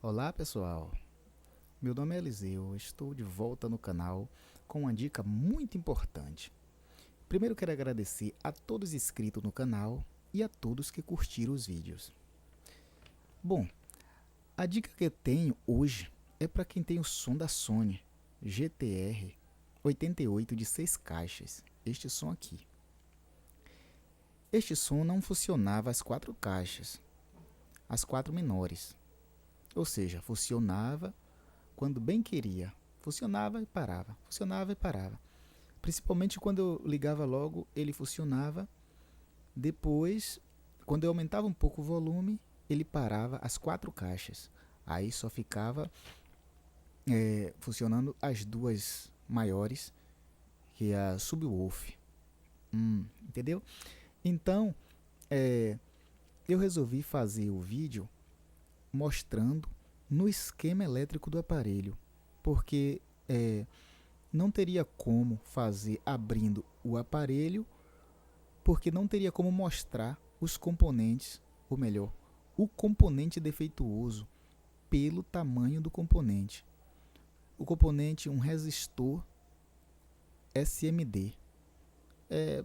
Olá pessoal, meu nome é Eliseu, estou de volta no canal com uma dica muito importante. Primeiro quero agradecer a todos inscritos no canal e a todos que curtiram os vídeos. Bom, a dica que eu tenho hoje é para quem tem o som da Sony GTR 88 de 6 caixas, este som aqui. Este som não funcionava as 4 caixas, as 4 menores, ou seja, funcionava quando bem queria, funcionava e parava, funcionava e parava. Principalmente quando eu ligava logo, ele funcionava. Depois, quando eu aumentava um pouco o volume, ele parava as 4 caixas. Aí só ficava funcionando as duas maiores, que é a subwoofer. Entendeu? Então, eu resolvi fazer o vídeo mostrando no esquema elétrico do aparelho, porque não teria como fazer abrindo o aparelho, porque não teria como mostrar os componentes, ou melhor, o componente defeituoso pelo tamanho do componente. O componente, um resistor SMD, é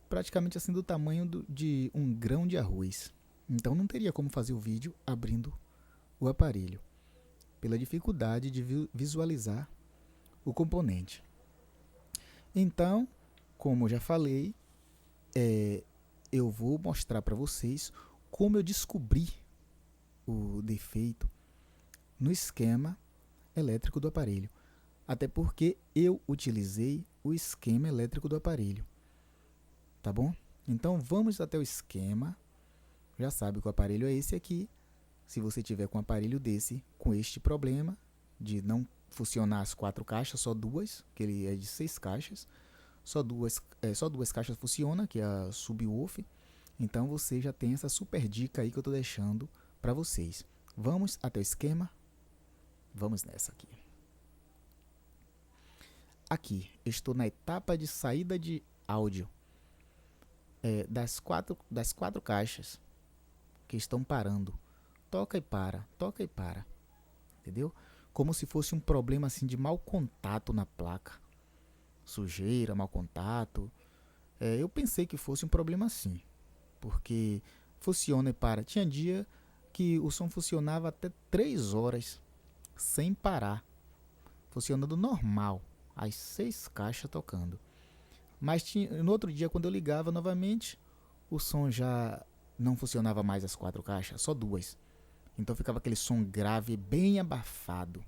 praticamente assim do tamanho de um grão de arroz. Então não teria como fazer o vídeo abrindo o aparelho, pela dificuldade de visualizar o componente. Então, como eu já falei, eu vou mostrar para vocês como eu descobri o defeito no esquema elétrico do aparelho. Até porque eu utilizei o esquema elétrico do aparelho. Tá bom? Então vamos até o esquema. Já sabe que o aparelho é esse aqui. Se você tiver com um aparelho desse, com este problema de não funcionar as 4 caixas, só duas, que ele é de 6 caixas, só duas caixas funcionam, que é a subwoofer. Então você já tem essa super dica aí que eu estou deixando para vocês. Vamos até o esquema? Vamos nessa aqui. Aqui, estou na etapa de saída de áudio das quatro caixas que estão parando. Toca e para, toca e para. Entendeu? Como se fosse um problema assim de mau contato na placa. Sujeira, mau contato. Eu pensei que fosse um problema assim, porque funciona e para. Tinha dia que o som funcionava até 3 horas sem parar, funcionando normal, as 6 caixas tocando. Mas no outro dia, quando eu ligava novamente, o som já não funcionava mais as 4 caixas, só duas. Então ficava aquele som grave, bem abafado,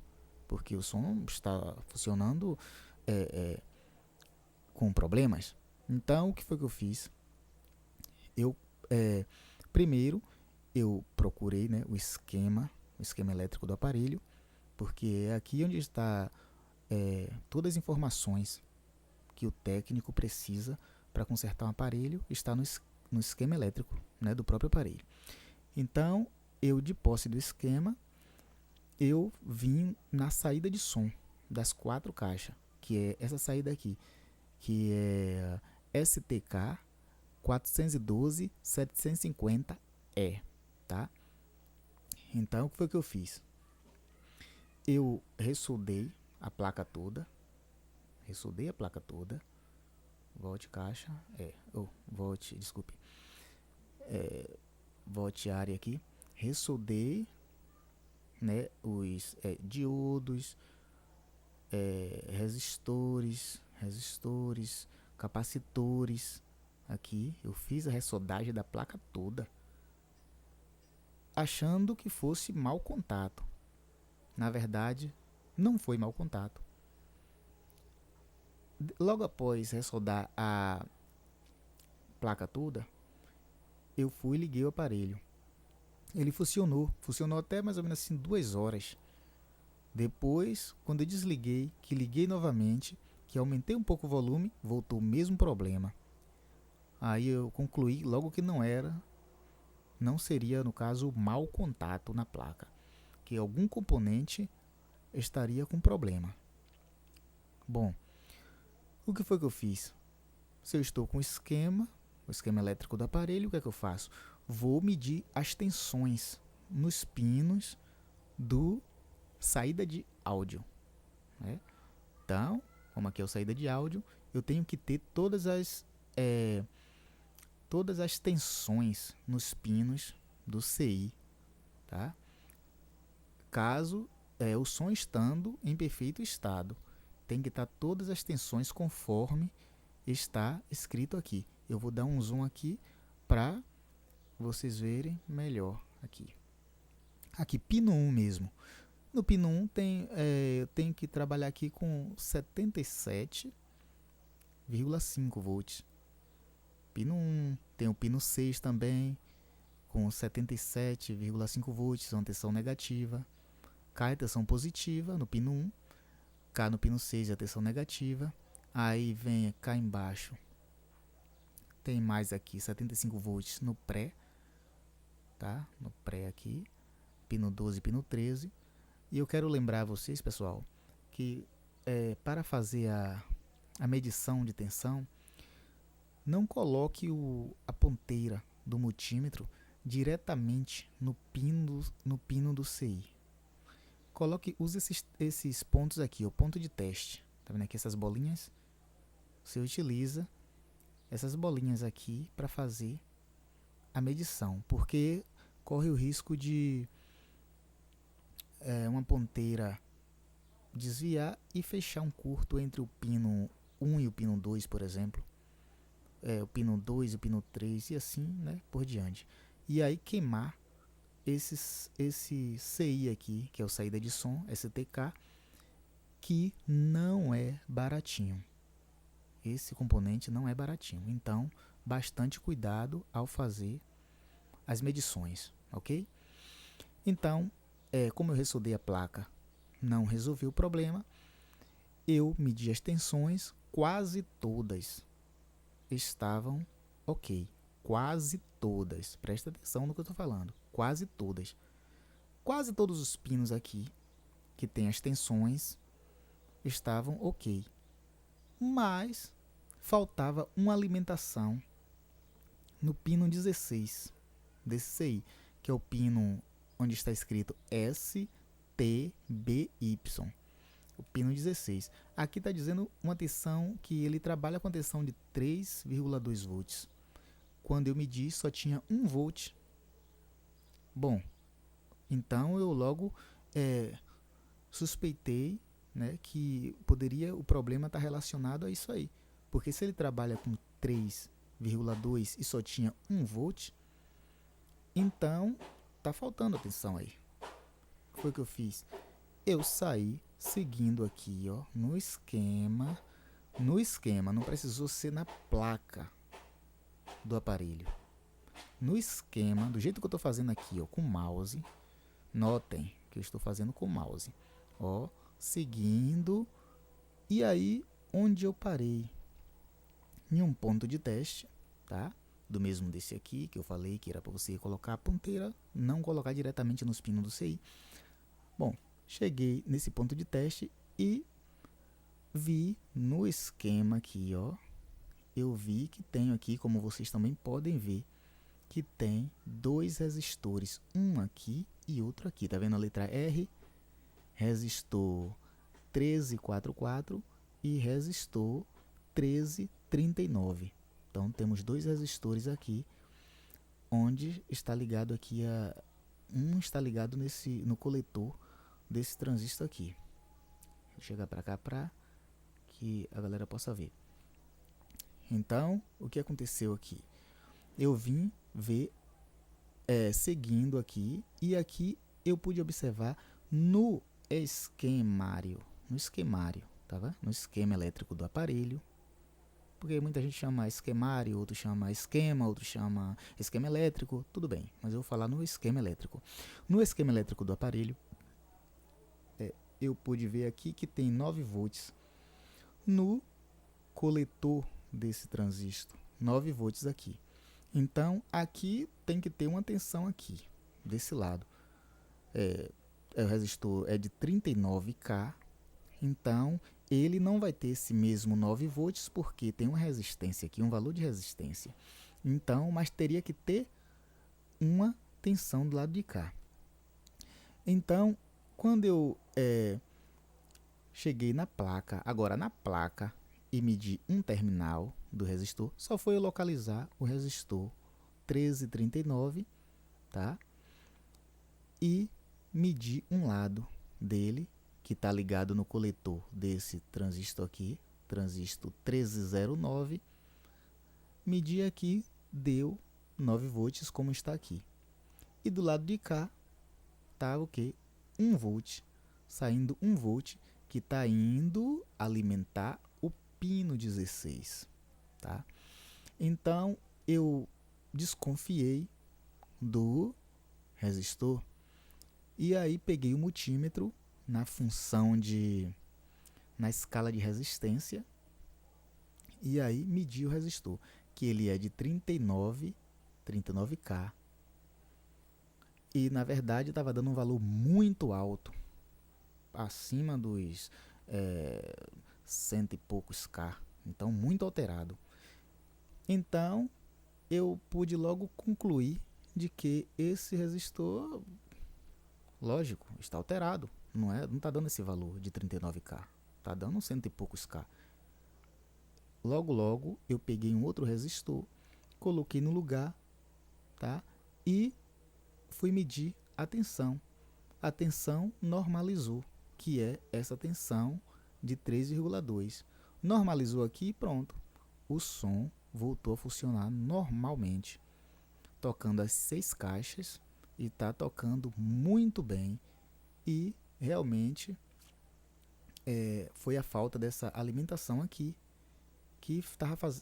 porque o som está funcionando com problemas. Então o que foi que eu fiz? Eu primeiro eu procurei, né, o esquema elétrico do aparelho, porque é aqui onde está todas as informações que o técnico precisa para consertar um aparelho, está no esquema elétrico, né, do próprio aparelho. Então, eu de posse do esquema, eu vim na saída de som das 4 caixas, que é essa saída aqui, que é STK 412-750E, tá? Então, o que foi que eu fiz? Eu ressoldei a placa toda, volte caixa, volte área aqui, ressoldei, né, os diodos, resistores, capacitores. Aqui eu fiz a ressoldagem da placa toda, achando que fosse mau contato. Na verdade, não foi mau contato. Logo após ressoldar a placa toda, eu fui e liguei o aparelho. Ele funcionou até mais ou menos assim 2 horas. Depois, quando eu desliguei, que liguei novamente, que aumentei um pouco o volume, voltou o mesmo problema. Aí eu concluí logo que não seria no caso mau contato na placa, que algum componente estaria com problema. Bom, o que foi que eu fiz? Se eu estou com o esquema elétrico do aparelho, o que é que eu faço? Vou medir as tensões nos pinos do saída de áudio, né? Então, como aqui é o saída de áudio, eu tenho que ter todas as tensões nos pinos do CI, tá? Caso o som estando em perfeito estado, tem que estar todas as tensões conforme está escrito aqui. Eu vou dar um zoom aqui para vocês verem melhor aqui. Aqui, pino 1 mesmo. No pino 1 eu tenho que trabalhar aqui com 77,5 volts. Pino 1, tem o pino 6 também, com 77,5 volts, uma tensão negativa. Cá é tensão positiva no pino 1, cá no pino 6 é tensão negativa. Aí vem cá embaixo, tem mais aqui 75 volts no pré, tá? No pré aqui, pino 12 e pino 13. E eu quero lembrar vocês, pessoal, que para fazer a medição de tensão, não coloque a ponteira do multímetro diretamente no pino do CI. Use esses pontos aqui, o ponto de teste. Tá vendo aqui essas bolinhas? Você utiliza essas bolinhas aqui para fazer a medição, porque corre o risco de uma ponteira desviar e fechar um curto entre o pino 1 e o pino 2, por exemplo. O pino 2 e o pino 3 e assim, né, por diante. E aí queimar esse CI aqui, que é o saída de som, STK, que não é baratinho. Esse componente não é baratinho. Então, bastante cuidado ao fazer as medições, ok? Então, como eu ressoldei a placa, não resolveu o problema. Eu medi as tensões, quase todas estavam ok. Quase todas. Presta atenção no que eu estou falando. Quase todas. Quase todos os pinos aqui que tem as tensões estavam ok. Mas faltava uma alimentação no pino 16 desse CI, que é o pino onde está escrito STBY. O pino 16. Aqui está dizendo uma tensão que ele trabalha com a tensão de 3,2 volts. Quando eu medi, só tinha 1 volt. Bom, então eu logo suspeitei, né, que o problema estar relacionado a isso aí. Porque se ele trabalha com 3,2 e só tinha 1 volt, então tá faltando a tensão aí. O que foi que eu fiz? Eu saí seguindo aqui, ó, no esquema. No esquema, não precisou ser na placa do aparelho. No esquema, do jeito que eu estou fazendo aqui, ó, com o mouse. Notem que eu estou fazendo com o mouse. Ó, seguindo. E aí, onde eu parei? Em um ponto de teste, tá? Do mesmo desse aqui, que eu falei que era para você colocar a ponteira, não colocar diretamente nos pinos do CI. Bom, cheguei nesse ponto de teste e vi no esquema aqui, ó. Eu vi que tenho aqui, como vocês também podem ver, que tem dois resistores, um aqui e outro aqui. Tá vendo a letra R? Resistor 1344 e resistor 1339. Então temos dois resistores aqui, onde está ligado aqui um está ligado no coletor desse transistor aqui. Vou chegar para cá para que a galera possa ver. Então, o que aconteceu aqui? Eu vim ver seguindo aqui, e aqui eu pude observar no esquemário, tá vendo? No esquema elétrico do aparelho, porque muita gente chama esquemário, outro chama esquema, outro chama esquema elétrico, tudo bem, mas eu vou falar no esquema elétrico. No esquema elétrico do aparelho, eu pude ver aqui que tem 9 volts no coletor desse transistor, 9 volts aqui. Então aqui tem que ter uma tensão aqui, desse lado. O resistor é de 39K, então ele não vai ter esse mesmo 9 volts porque tem uma resistência aqui, um valor de resistência. Então, mas teria que ter uma tensão do lado de cá. Então, Quando eu cheguei na placa, agora na placa, e medi um terminal do resistor, só foi eu localizar o resistor 1339, tá? E medir um lado dele, que está ligado no coletor desse transistor aqui, transistor 1309. Medi aqui, deu 9 volts, como está aqui. E do lado de cá, tá o que? 1 volt, saindo 1 volt, que está indo alimentar o pino 16, tá? Então, eu desconfiei do resistor e aí peguei o multímetro na função na escala de resistência e aí medi o resistor, que ele é de 39K, e na verdade estava dando um valor muito alto, acima dos cento e poucos K, então muito alterado. Então eu pude logo concluir de que esse resistor, lógico, está alterado, não está dando esse valor de 39K, está dando cento e poucos K. Logo eu peguei um outro resistor, coloquei no lugar, tá? E fui medir a tensão. A tensão normalizou, que é essa tensão de 3,2. Normalizou aqui e pronto. O som voltou a funcionar normalmente, tocando as 6 caixas e está tocando muito bem. E realmente foi a falta dessa alimentação aqui que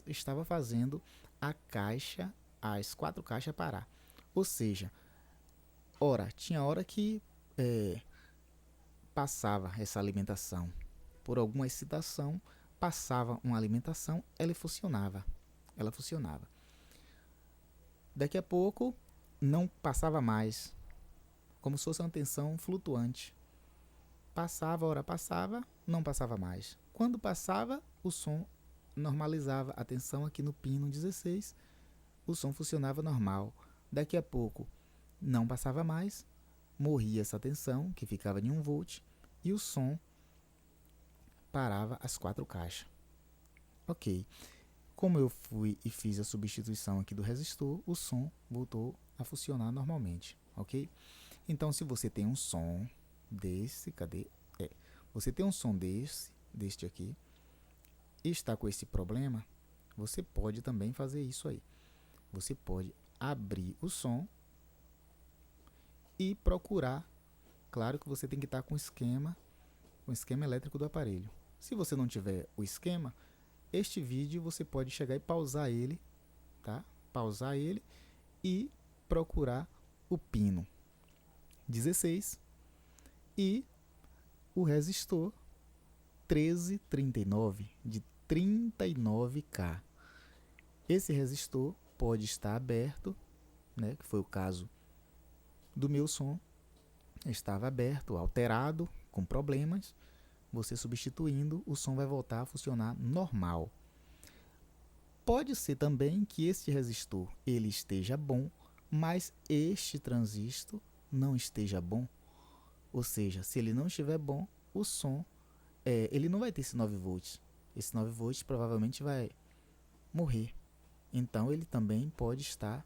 estava fazendo as 4 caixas parar. Ou seja, tinha hora que passava essa alimentação por alguma excitação, passava uma alimentação, ela funcionava. Daqui a pouco não passava mais, como se fosse uma tensão flutuante. Passava, não passava mais. Quando passava, o som normalizava a tensão aqui no pino 16, o som funcionava normal. Daqui a pouco não passava mais, morria essa tensão, que ficava em 1 volt, e o som parava as 4 caixas. Ok. Como eu fui e fiz a substituição aqui do resistor, o som voltou a funcionar normalmente, ok? Então, se você tem um som desse, você tem um som deste aqui, e está com esse problema, você pode também fazer isso aí. Você pode abrir o som e procurar. Claro que você tem que estar com o esquema elétrico do aparelho. Se você não tiver o esquema, este vídeo você pode chegar e pausar ele, tá? Pausar ele e procurar o pino 16 e o resistor 1339 de 39K. Esse resistor pode estar aberto, né? Que foi o caso do meu som, estava aberto, alterado, com problemas. Você substituindo, o som vai voltar a funcionar normal. Pode ser também que este resistor ele esteja bom, mas este transistor não esteja bom. Ou seja, se ele não estiver bom, o som ele não vai ter esse 9 volts. Esse 9 volts provavelmente vai morrer. Então ele também pode estar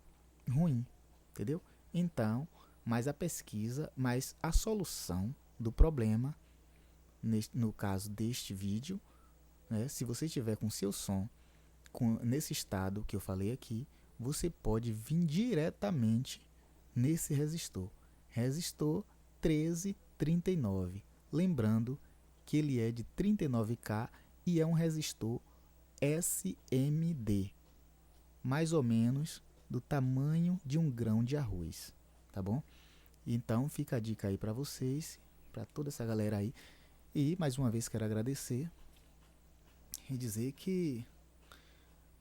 ruim, entendeu? Então, mas a solução do problema, no caso deste vídeo, né, se você estiver com seu som nesse estado que eu falei aqui, você pode vir diretamente nesse resistor 1339, lembrando que ele é de 39K e é um resistor SMD, mais ou menos do tamanho de um grão de arroz, tá bom? Então fica a dica aí para vocês, para toda essa galera aí. E mais uma vez quero agradecer e dizer que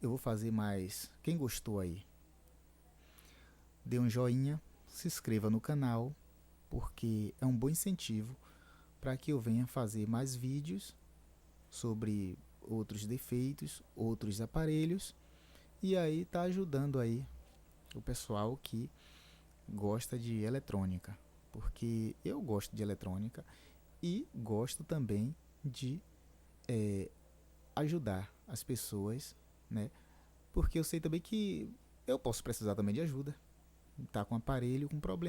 eu vou fazer mais. Quem gostou aí, dê um joinha, se inscreva no canal, porque é um bom incentivo para que eu venha fazer mais vídeos sobre outros defeitos, outros aparelhos, e aí tá ajudando aí o pessoal que gosta de eletrônica. porque eu gosto de eletrônica e gosto também de eh, ajudar as pessoas, né? Porque eu sei também que eu posso precisar também de ajuda, tá com um aparelho com problema.